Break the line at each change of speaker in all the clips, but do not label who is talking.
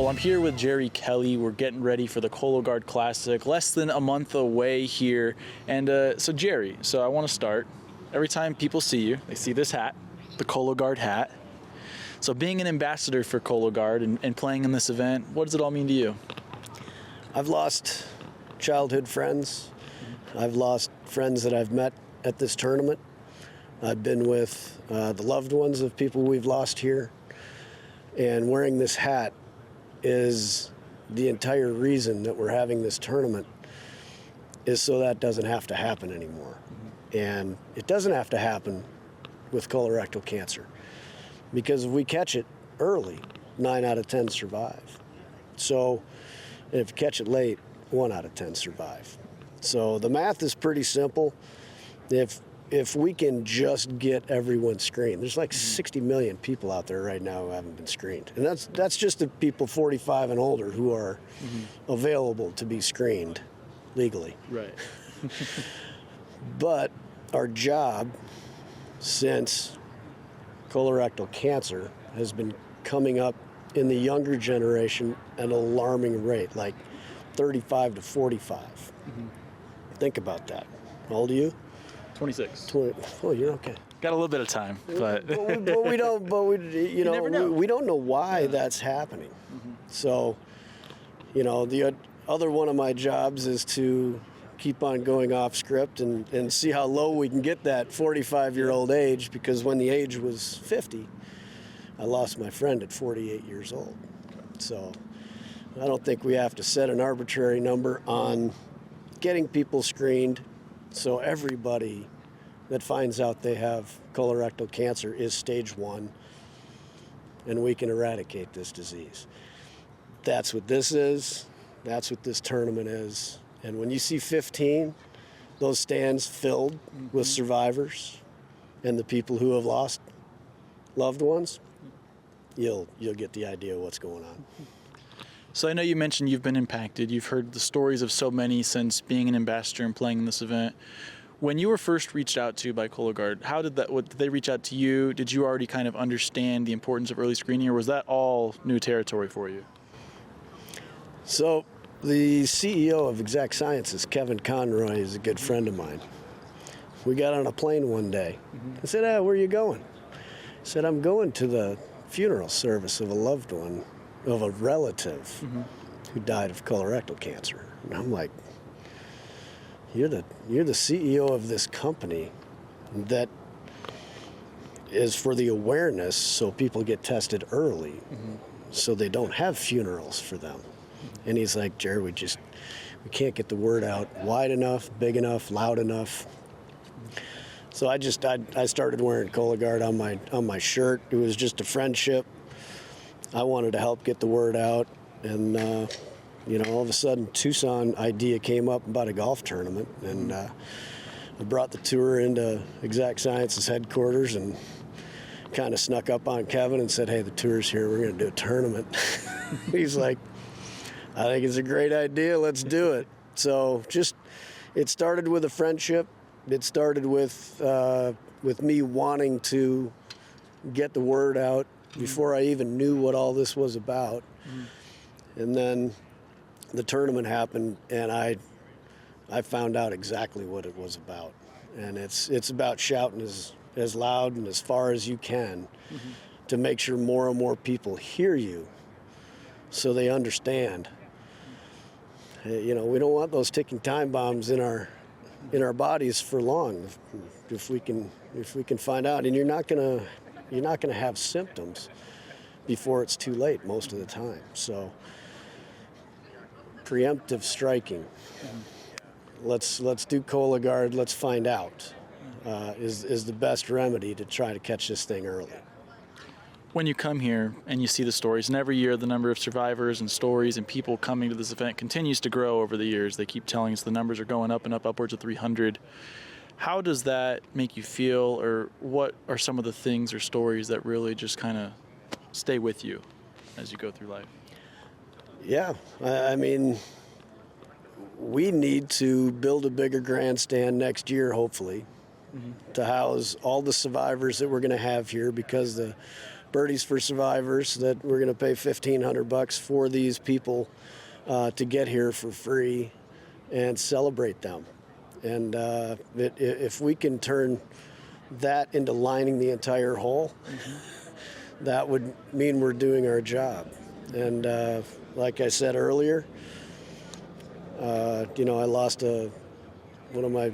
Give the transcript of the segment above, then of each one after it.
Well, I'm here with Jerry Kelly. We're getting ready for the Cologuard Classic, less than a month away here. And so Jerry, I want to start. Every time people see you, they see this hat, the Cologuard hat. So being an ambassador for Cologuard and playing in this event, what does it all mean to you?
I've lost childhood friends. I've lost friends that I've met at this tournament. I've been with the loved ones of people we've lost here. And wearing this hat is the entire reason that we're having this tournament, is so that doesn't have to happen anymore. And it doesn't have to happen with colorectal cancer, because if we catch it early, 9 out of 10 survive. So if you catch it late, 1 out of 10 survive. So the math is pretty simple. If we can just get everyone screened, there's like 60 million people out there right now who haven't been screened. And that's just the people 45 and older who are available to be screened legally.
Right.
But our job, since colorectal cancer has been coming up in the younger generation at an alarming rate, like 35 to 45. Think about that. How old are you?
26.
20. Oh, you're okay.
Got a little bit of time, but
we don't. But we
never know.
We don't know why that's happening. So, the other one of my jobs is to keep on going off script and see how low we can get that 45-year-old age, because when the age was 50, I lost my friend at 48 years old. So I don't think we have to set an arbitrary number on getting people screened, so everybody that finds out they have colorectal cancer is stage 1, and we can eradicate this disease. That's what this is. That's what this tournament is. And when you see 15, those stands filled with survivors and the people who have lost loved ones, you'll get the idea of what's going on.
So I know you mentioned you've been impacted. You've heard the stories of so many since being an ambassador and playing in this event. When you were first reached out to by Cologuard, did they reach out to you? Did you already kind of understand the importance of early screening, or was that all new territory for you?
So the CEO of Exact Sciences, Kevin Conroy, is a good friend of mine. We got on a plane one day. I said, where are you going? He said, I'm going to the funeral service of a loved one, of a relative who died of colorectal cancer. And I'm like, you're the CEO of this company that is for the awareness, so people get tested early, so they don't have funerals for them. And he's like, Jerry, we can't get the word out wide enough, big enough, loud enough. So I started wearing Cologuard on my shirt. It was just a friendship. I wanted to help get the word out, and all of a sudden, Tucson idea came up about a golf tournament, and I brought the tour into Exact Sciences headquarters and kind of snuck up on Kevin and said, hey, the tour's here, we're going to do a tournament. He's like, I think it's a great idea, let's do it. So it started with a friendship. It started with me wanting to get the word out before I even knew what all this was about. And then the tournament happened, and I found out exactly what it was about. And it's about shouting as loud and as far as you can to make sure more and more people hear you, so they understand. We don't want those ticking time bombs in our bodies for long. If we can find out, and you're not gonna have symptoms before it's too late most of the time. So preemptive striking. Let's do Cologuard. Let's find out is the best remedy to try to catch this thing early.
When you come here and you see the stories, and every year the number of survivors and stories and people coming to this event continues to grow over the years. They keep telling us the numbers are going up and up, upwards of 300. How does that make you feel, or what are some of the things or stories that really just kind of stay with you as you go through life?
Yeah, I mean, we need to build a bigger grandstand next year, hopefully, to house all the survivors that we're going to have here, because the Birdies for Survivors, that we're going to pay $1,500 for these people to get here for free and celebrate them. And if we can turn that into lining the entire hole, that would mean we're doing our job. And like I said earlier, I lost one of my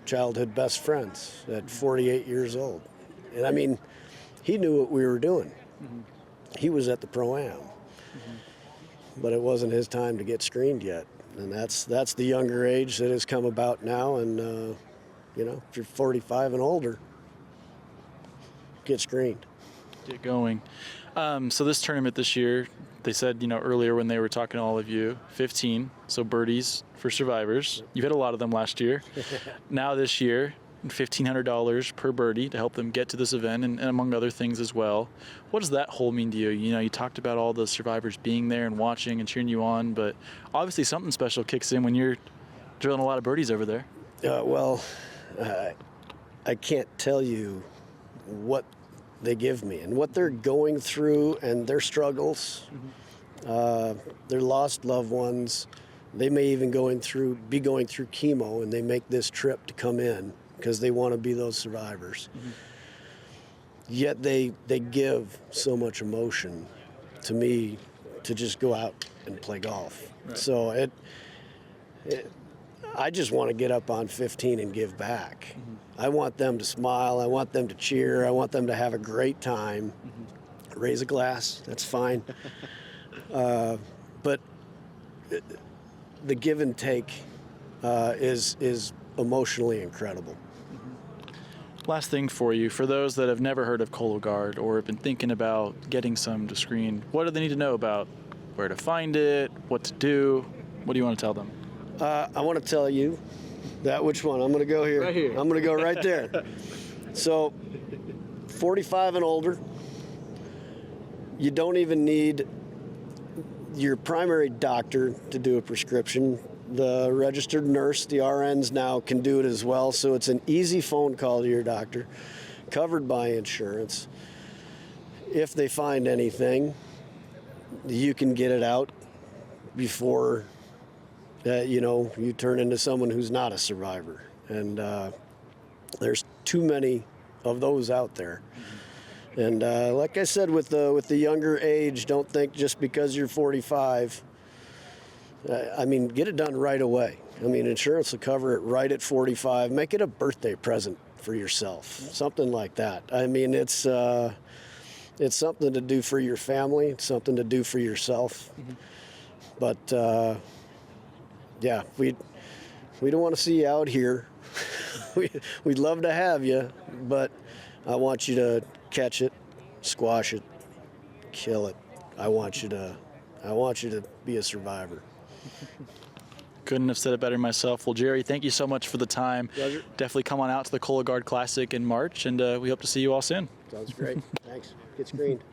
childhood best friends at 48 years old. And I mean, he knew what we were doing. He was at the Pro-Am. But it wasn't his time to get screened yet. And that's the younger age that has come about now. And, if you're 45 and older, get screened.
Get going. So this tournament this year, they said, earlier when they were talking to all of you, 15, so birdies for survivors. You've had a lot of them last year. Now this year, $1,500 per birdie to help them get to this event, and among other things as well. What does that whole mean to you? You talked about all the survivors being there and watching and cheering you on, but obviously something special kicks in when you're drilling a lot of birdies over there.
I can't tell you what they give me and what they're going through and their struggles, their lost loved ones. They may even be going through chemo, and they make this trip to come in because they want to be those survivors. Yet they give so much emotion to me to just go out and play golf. Right. So I just want to get up on 15 and give back. I want them to smile. I want them to cheer. I want them to have a great time. Raise a glass, that's fine. But the give and take is emotionally incredible.
Last thing for you, for those that have never heard of Cologuard or have been thinking about getting some to screen, what do they need to know about where to find it, what to do? What do you want to tell them?
I want to tell you which one. I'm going to go here.
Right here.
I'm going to go right there. So 45 and older, you don't even need your primary doctor to do a prescription. The registered nurse, the RNs now can do it as well. So it's an easy phone call to your doctor, covered by insurance. If they find anything, you can get it out before you turn into someone who's not a survivor. And there's too many of those out there. And like I said, with the younger age, don't think just because you're 45. Get it done right away. Insurance will cover it right at 45. Make it a birthday present for yourself, something like that. It's something to do for your family. It's something to do for yourself. But we don't want to see you out here. We'd love to have you, but I want you to catch it, squash it, kill it. I want you to be a survivor.
Couldn't have said it better myself. Well, Jerry, thank you so much for the time.
Pleasure.
Definitely come on out to the Cologuard Classic in March, and we hope to see you all soon.
Sounds great. Thanks. Get screened.